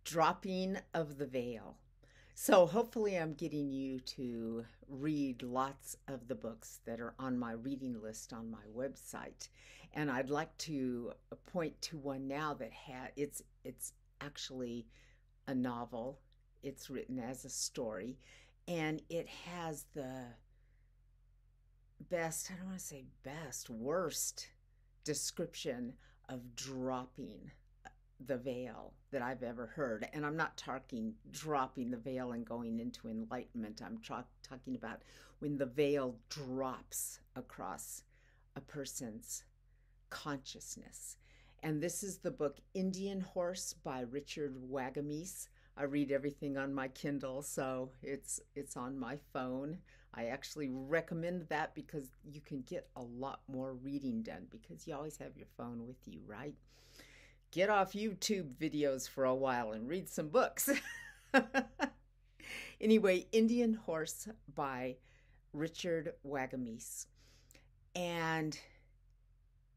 Dropping of the veil. So hopefully I'm getting you to read lots of the books that are on my reading list on my website. And I'd like to point to one now that it's actually a novel. It's written as a story and it has the best, I don't want to say best, worst description of dropping the veil that I've ever heard. And I'm not talking dropping the veil and going into enlightenment. I'm talking about when the veil drops across a person's consciousness. And this is the book Indian Horse by Richard Wagamese. I read everything on my Kindle, so it's on my phone. I actually recommend that because you can get a lot more reading done because you always have your phone with you, right? Get off YouTube videos for a while and read some books. Anyway, Indian Horse by Richard Wagamese. And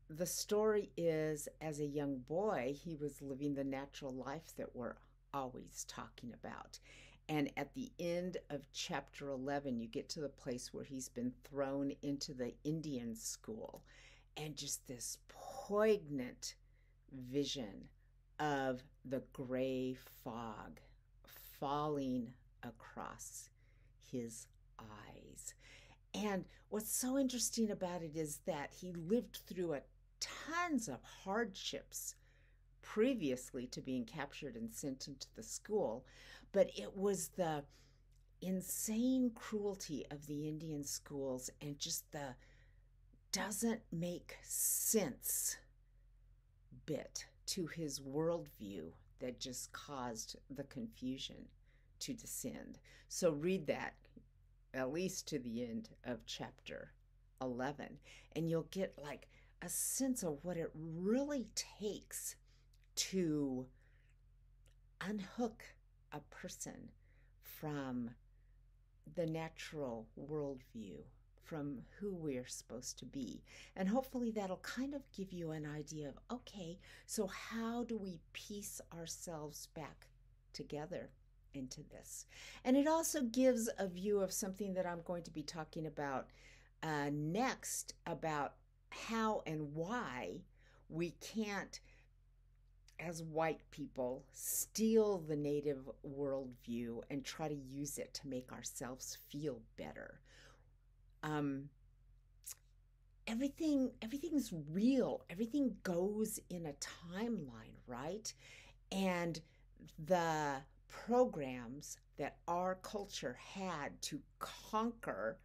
the story is, as a young boy, he was living the natural life that we're always talking about. And at the end of chapter 11, you get to the place where he's been thrown into the Indian school. And just this poignant vision of the gray fog falling across his eyes. And what's so interesting about it is that he lived through tons of hardships previously to being captured and sent into the school, but it was the insane cruelty of the Indian schools and just the doesn't make sense bit to his worldview that just caused the confusion to descend. So read that at least to the end of chapter 11, and you'll get like a sense of what it really takes to unhook a person from the natural worldview, from who we're supposed to be. And hopefully that'll kind of give you an idea of, okay, so how do we piece ourselves back together into this? And it also gives a view of something that I'm going to be talking about next, about how and why we can't, as white people, steal the native worldview and try to use it to make ourselves feel better. Everything's real. Everything goes in a timeline, right? And the programs that our culture had to conquer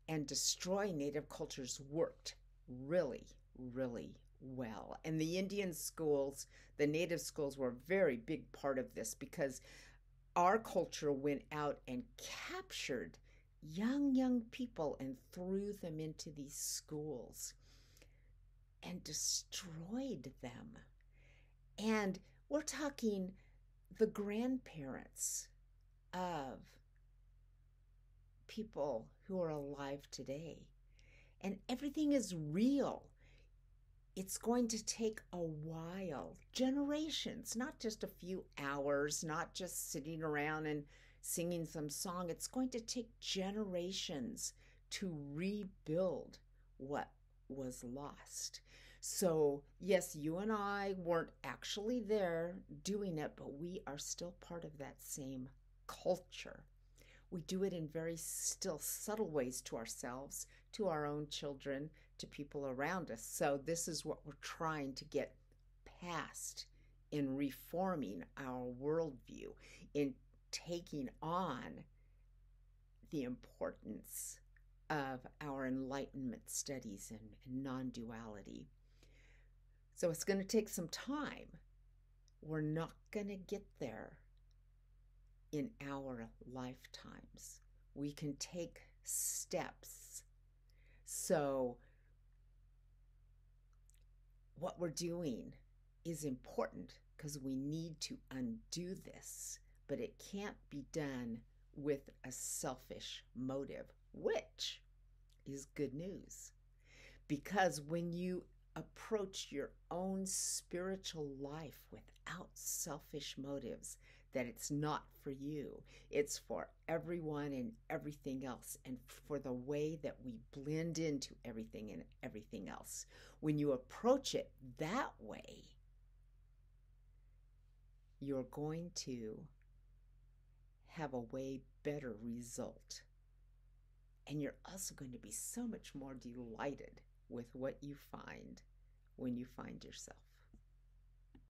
and destroy native cultures worked really, really well. And the Indian schools, the native schools, were a very big part of this because our culture went out and captured young people and threw them into these schools and destroyed them. And we're talking the grandparents of people who are alive today. And everything is real. It's going to take a while, generations, not just a few hours, not just sitting around and singing some song. It's going to take generations to rebuild what was lost. So, yes, you and I weren't actually there doing it, but we are still part of that same culture. We do it in very still subtle ways to ourselves, to our own children, to people around us. So this is what we're trying to get past in reforming our worldview, in taking on the importance of our enlightenment studies and non-duality. So it's going to take some time. We're not going to get there in our lifetimes. We can take steps. So what we're doing is important because we need to undo this, but it can't be done with a selfish motive, which is good news. Because when you approach your own spiritual life without selfish motives, that it's not for you. It's for everyone and everything else, and for the way that we blend into everything and everything else. When you approach it that way, you're going to have a way better result. And you're also going to be so much more delighted with what you find when you find yourself.